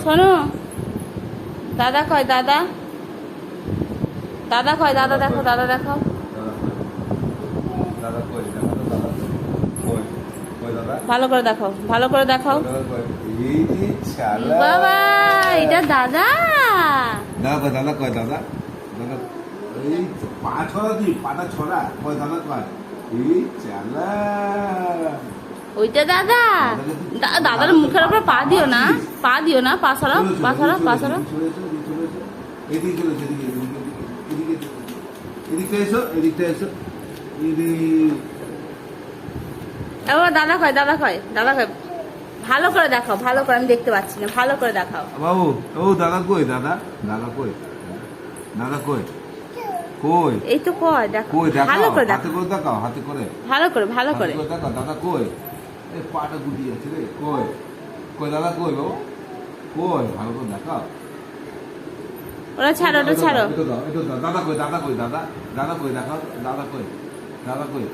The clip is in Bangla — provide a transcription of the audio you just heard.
শোনো, দাদা কয়, দাদা দাদা কয়, দাদা দেখো, দাদা দেখো। দাদা কই, দেখো তো দাদা কই, কই দাদা? ভালো করে দেখো, ভালো করে দেখো। দাদা কই? এই যে শালা। বাবা, এটা দাদা। দাদা কই, দাদা কই, দাদা? দাদা এই পা ছড়া দি, পাটা ছড়া। কই দাদা কই? এই শালা। ওইটা দাদা। দাদার মুখের উপর পা দিও না, পা দিও না, পা সরাও, পা সরাও, পা সরাও। এদিকে চলে এসো, এদিকে, এদিকে, এদিকে এসো, এদিকটা এসো। এবার দাদা কয়, দাদা কয়, দাদা কয়। ভালো করে দেখাও, ভালো করে, আমি দেখতে পাচ্ছি না, ভালো করে দেখাও। বাবু, ও দাদা কই, দাদা? দাদা কই? দাদা কই? কই? এই তো কয়, দেখো, কই ভালো দেখাও, করে হাতে দেখাও, করে দেখাও, হাতে করে। ভালো করে, ভালো করে। হাতে করে দেখাও, দাদা কই? এই পাটা গুটিয়ে আছে রে, কই? কই দাদা কই বাবু? কই? ভালো করে দেখাও। ওটা ছাড়ো, ওটা ছাড়ো। এটা দাও, এটা দাও। দাদা কই, দাদা কই, দাদা? দাদা কই দেখাও, দাদা কই? দাদা কই?